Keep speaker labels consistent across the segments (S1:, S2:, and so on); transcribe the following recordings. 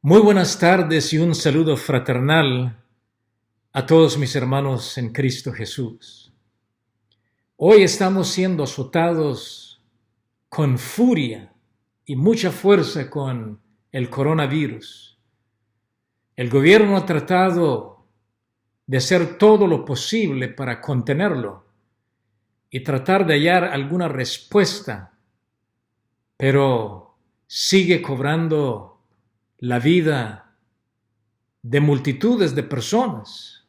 S1: Muy buenas tardes y un saludo fraternal a todos mis hermanos en Cristo Jesús. Hoy estamos siendo azotados con furia y mucha fuerza con el coronavirus. El gobierno ha tratado de hacer todo lo posible para contenerlo y tratar de hallar alguna respuesta, pero sigue cobrando la vida de multitudes de personas.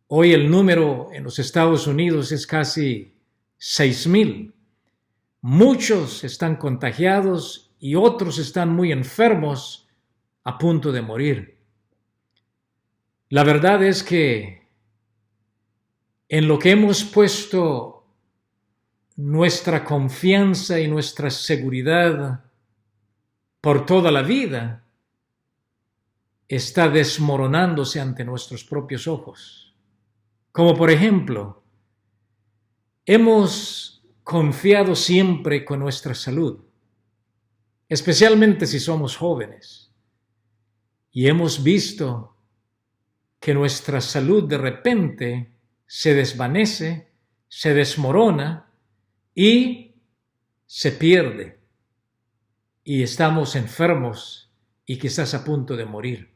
S1: Hoy el número en los Estados Unidos es casi 6,000. Muchos están contagiados y otros están muy enfermos a punto de morir. La verdad es que en lo que hemos puesto nuestra confianza y nuestra seguridad por toda la vida está desmoronándose ante nuestros propios ojos. Como por ejemplo, hemos confiado siempre con nuestra salud, especialmente si somos jóvenes, y hemos visto que nuestra salud de repente se desvanece, se desmorona y se pierde, y estamos enfermos y quizás a punto de morir.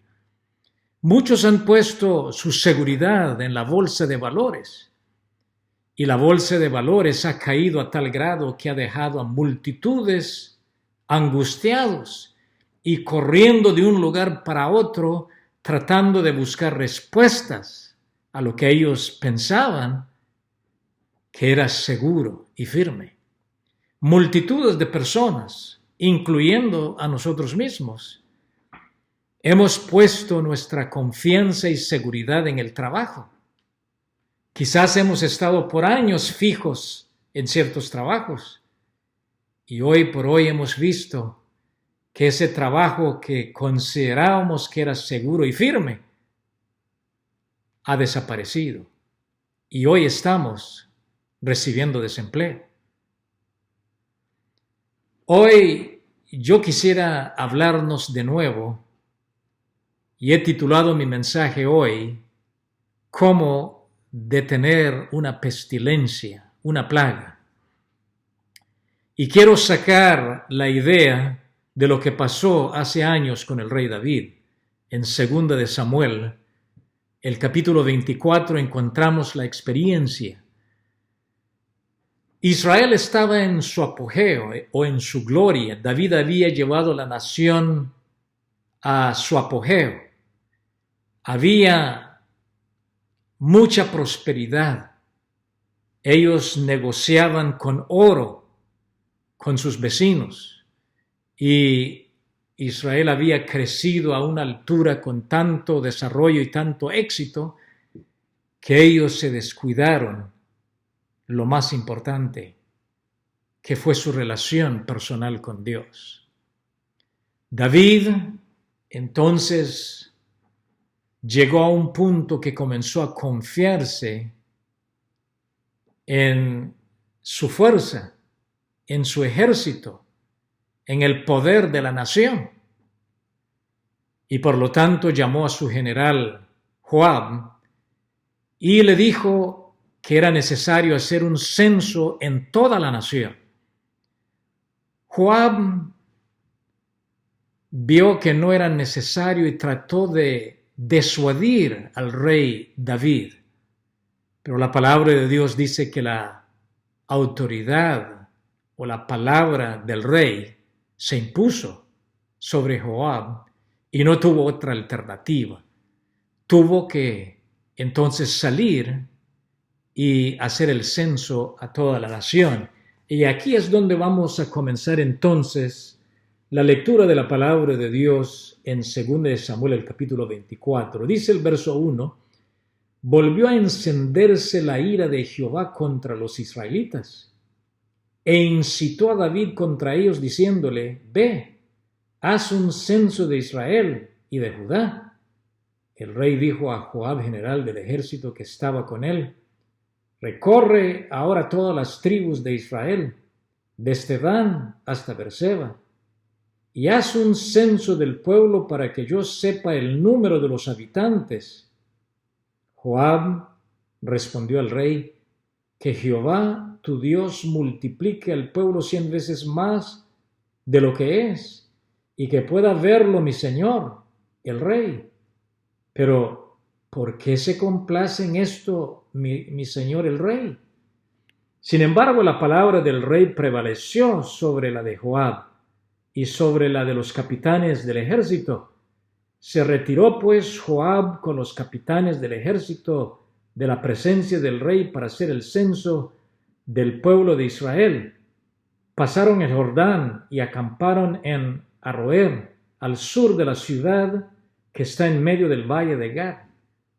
S1: Muchos han puesto su seguridad en la bolsa de valores, y la bolsa de valores ha caído a tal grado que ha dejado a multitudes angustiados y corriendo de un lugar para otro, tratando de buscar respuestas a lo que ellos pensaban que era seguro y firme. Multitudes de personas, incluyendo a nosotros mismos, hemos puesto nuestra confianza y seguridad en el trabajo. Quizás hemos estado por años fijos en ciertos trabajos y hoy por hoy hemos visto que ese trabajo que considerábamos que era seguro y firme ha desaparecido y hoy estamos recibiendo desempleo. Hoy yo quisiera hablarnos de nuevo y he titulado mi mensaje hoy ¿Cómo detener una pestilencia, una plaga? Y quiero sacar la idea de lo que pasó hace años con el rey David. En 2 de Samuel, el capítulo 24, encontramos la experiencia. Israel estaba en su apogeo o en su gloria. David había llevado la nación a su apogeo. Había mucha prosperidad. Ellos negociaban con oro con sus vecinos y Israel había crecido a una altura con tanto desarrollo y tanto éxito que ellos se descuidaron lo más importante, que fue su relación personal con Dios. David entonces llegó a un punto que comenzó a confiarse en su fuerza, en su ejército, en el poder de la nación. Y por lo tanto llamó a su general Joab y le dijo que era necesario hacer un censo en toda la nación. Joab vio que no era necesario y trató de disuadir al rey David. Pero la palabra de Dios dice que la autoridad o la palabra del rey se impuso sobre Joab y no tuvo otra alternativa. Tuvo que entonces salir y hacer el censo a toda la nación. Y aquí es donde vamos a comenzar entonces la lectura de la palabra de Dios en 2 de Samuel, el capítulo 24. Dice el verso 1, volvió a encenderse la ira de Jehová contra los israelitas, e incitó a David contra ellos diciéndole, ve, haz un censo de Israel y de Judá. El rey dijo a Joab, general del ejército que estaba con él, recorre ahora todas las tribus de Israel, desde Dan hasta Berseba, y haz un censo del pueblo para que yo sepa el número de los habitantes. Joab respondió al rey, que Jehová tu Dios multiplique al pueblo 100 veces más de lo que es, y que pueda verlo mi señor, el rey. Pero, ¿por qué se complace en esto mi señor el rey? Sin embargo, la palabra del rey prevaleció sobre la de Joab y sobre la de los capitanes del ejército. Se retiró pues Joab con los capitanes del ejército de la presencia del rey para hacer el censo del pueblo de Israel. Pasaron el Jordán y acamparon en Aroer, al sur de la ciudad que está en medio del valle de Gad,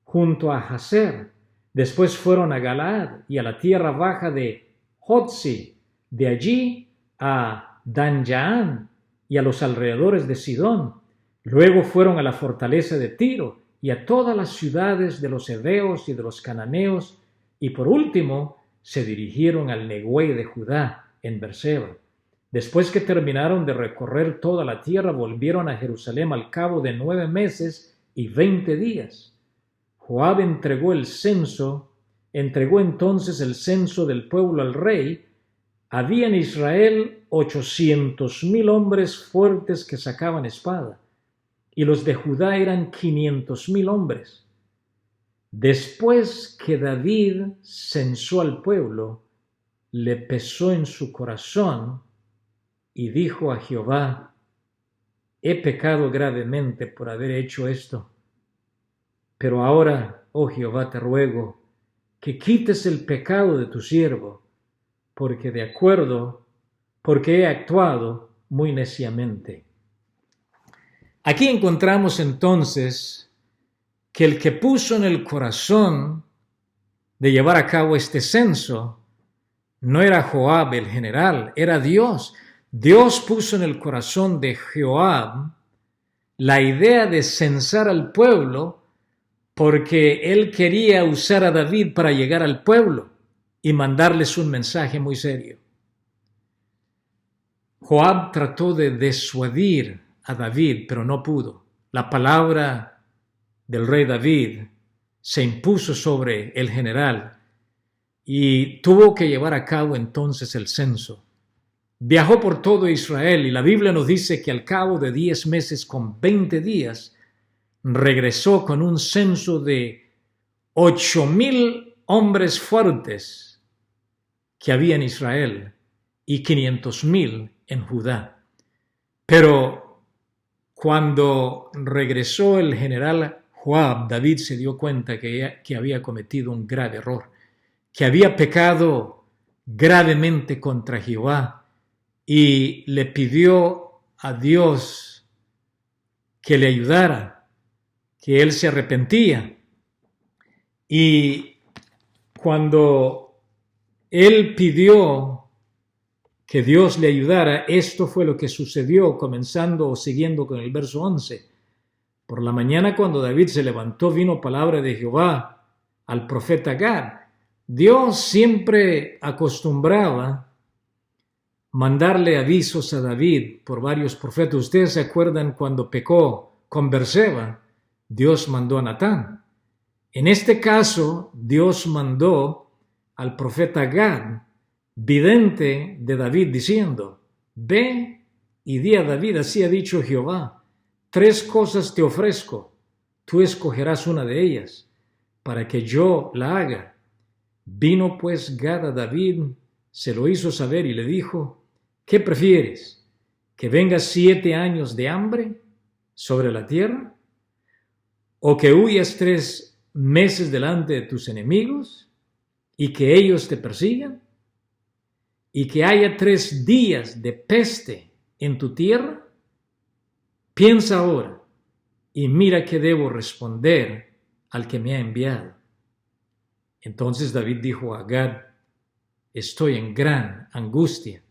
S1: junto a Jazer. Después fueron a Galaad y a la tierra baja de Jotzi, de allí a Dan-Jaán y a los alrededores de Sidón. Luego fueron a la fortaleza de Tiro y a todas las ciudades de los heveos y de los cananeos, y por último se dirigieron al Negüey de Judá en Berseba. Después que terminaron de recorrer toda la tierra, volvieron a Jerusalén al cabo de 9 meses y 20 días. Joab entregó entonces el censo del pueblo al rey. Había en Israel 800,000 hombres fuertes que sacaban espada, y los de Judá eran 500,000 hombres. Después que David censó al pueblo, le pesó en su corazón y dijo a Jehová: he pecado gravemente por haber hecho esto. Pero ahora, oh Jehová, te ruego que quites el pecado de tu siervo, porque he actuado muy neciamente. Aquí encontramos entonces que el que puso en el corazón de llevar a cabo este censo no era Joab el general, era Dios. Dios puso en el corazón de Joab la idea de censar al pueblo porque él quería usar a David para llegar al pueblo y mandarles un mensaje muy serio. Joab trató de disuadir a David, pero no pudo. La palabra del rey David se impuso sobre el general y tuvo que llevar a cabo entonces el censo. Viajó por todo Israel y la Biblia nos dice que al cabo de 10 meses con 20 días regresó con un censo de 8,000 hombres fuertes que había en Israel y 500,000 en Judá. Pero cuando regresó el general Joab, David se dio cuenta que había cometido un grave error, que había pecado gravemente contra Jehová, y le pidió a Dios que le ayudara, que él se arrepentía. Y cuando él pidió que Dios le ayudara, esto fue lo que sucedió, comenzando o siguiendo con el verso 11. Por la mañana, cuando David se levantó, vino palabra de Jehová al profeta Gad. Dios siempre acostumbraba mandarle avisos a David por varios profetas. Ustedes se acuerdan cuando pecó con Berseba, Dios mandó a Natán. En este caso, Dios mandó al profeta Gad, vidente de David, diciendo: ve y di a David, así ha dicho Jehová, 3 cosas te ofrezco, tú escogerás una de ellas, para que yo la haga. Vino pues Gad a David, se lo hizo saber y le dijo: ¿qué prefieres? ¿Que venga 7 años de hambre sobre la tierra? ¿O que huyas 3 meses delante de tus enemigos y que ellos te persigan? ¿Y que haya 3 días de peste en tu tierra? Piensa ahora y mira qué debo responder al que me ha enviado. Entonces David dijo a Gad: estoy en gran angustia.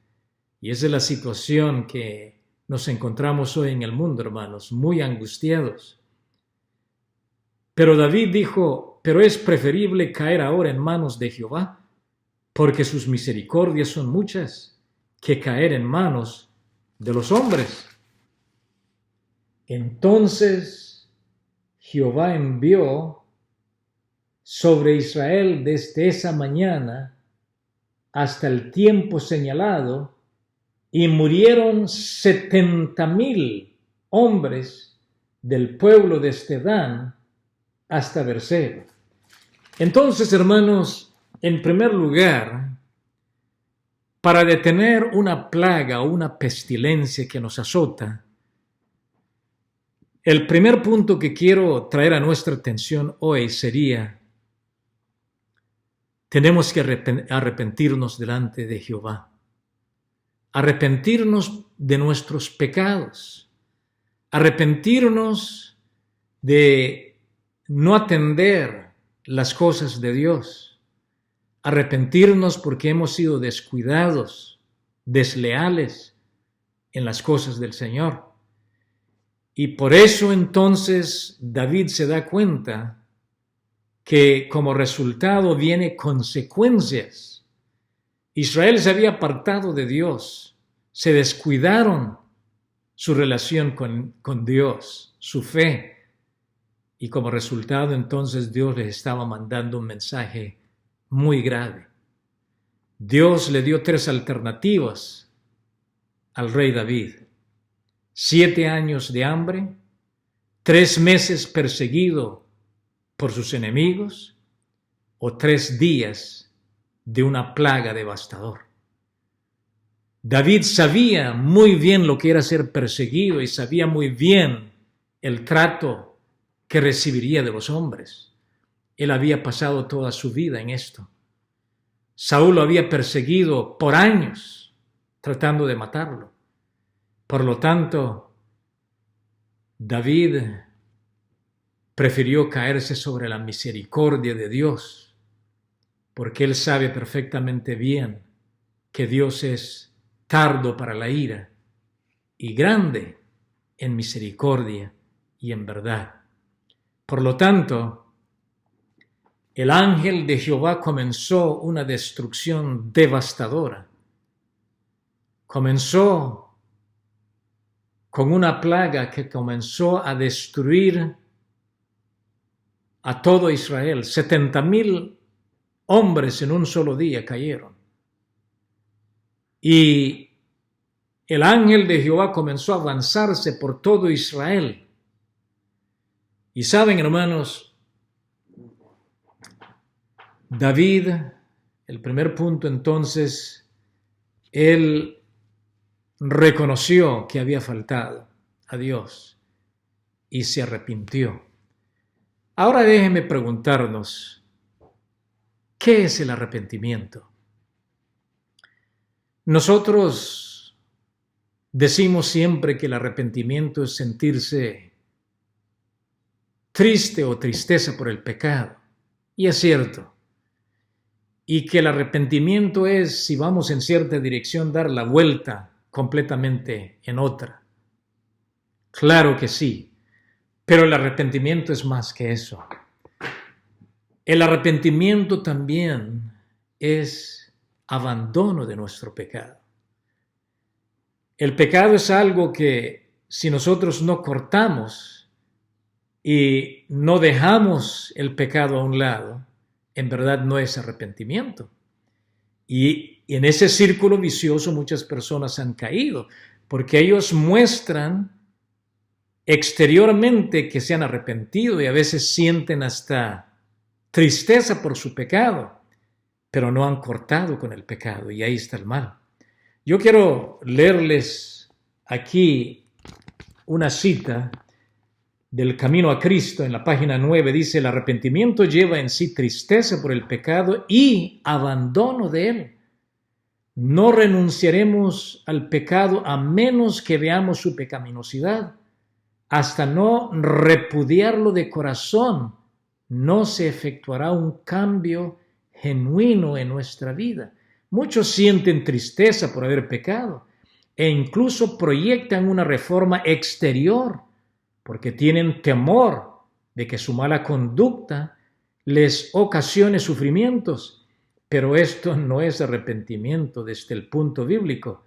S1: Y esa es la situación que nos encontramos hoy en el mundo, hermanos, muy angustiados. Pero David dijo: pero es preferible caer ahora en manos de Jehová, porque sus misericordias son muchas, que caer en manos de los hombres. Entonces Jehová envió sobre Israel desde esa mañana hasta el tiempo señalado, y murieron 70,000 hombres del pueblo desde Dan hasta Berseba. Entonces, hermanos, en primer lugar, para detener una plaga o una pestilencia que nos azota, el primer punto que quiero traer a nuestra atención hoy sería: tenemos que arrepentirnos delante de Jehová, arrepentirnos de nuestros pecados, arrepentirnos de no atender las cosas de Dios, arrepentirnos porque hemos sido descuidados, desleales en las cosas del Señor. Y por eso entonces David se da cuenta que como resultado viene consecuencias. Israel se había apartado de Dios, se descuidaron su relación con Dios, su fe, y como resultado entonces Dios les estaba mandando un mensaje muy grave. Dios le dio 3 alternativas al rey David: 7 años de hambre, 3 meses perseguido por sus enemigos, o 3 días de una plaga devastadora. David sabía muy bien lo que era ser perseguido y sabía muy bien el trato que recibiría de los hombres. Él había pasado toda su vida en esto. Saúl lo había perseguido por años, tratando de matarlo. Por lo tanto, David prefirió caerse sobre la misericordia de Dios, porque él sabe perfectamente bien que Dios es tardo para la ira y grande en misericordia y en verdad. Por lo tanto, el ángel de Jehová comenzó una destrucción devastadora. Comenzó con una plaga que comenzó a destruir a todo Israel. 70,000 hombres en un solo día cayeron. Y el ángel de Jehová comenzó a avanzarse por todo Israel. Y saben, hermanos, David, el primer punto entonces, él reconoció que había faltado a Dios y se arrepintió. Ahora déjenme preguntarnos, ¿qué es el arrepentimiento? Nosotros decimos siempre que el arrepentimiento es sentirse triste o tristeza por el pecado, y es cierto. Y que el arrepentimiento es, si vamos en cierta dirección, dar la vuelta completamente en otra. Claro que sí, pero el arrepentimiento es más que eso. El arrepentimiento también es abandono de nuestro pecado. El pecado es algo que si nosotros no cortamos y no dejamos el pecado a un lado, en verdad no es arrepentimiento. Y en ese círculo vicioso muchas personas han caído, porque ellos muestran exteriormente que se han arrepentido y a veces sienten hasta tristeza por su pecado, pero no han cortado con el pecado, y ahí está el mal. Yo quiero leerles aquí una cita del Camino a Cristo en la página 9. Dice: el arrepentimiento lleva en sí tristeza por el pecado y abandono de él. No renunciaremos al pecado a menos que veamos su pecaminosidad. Hasta no repudiarlo de corazón, no se efectuará un cambio genuino en nuestra vida. Muchos sienten tristeza por haber pecado e incluso proyectan una reforma exterior porque tienen temor de que su mala conducta les ocasione sufrimientos. Pero esto no es arrepentimiento desde el punto bíblico.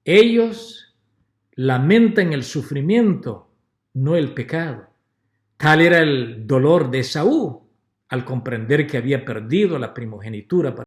S1: Ellos lamentan el sufrimiento, no el pecado. Tal era el dolor de Esaú al comprender que había perdido la primogenitura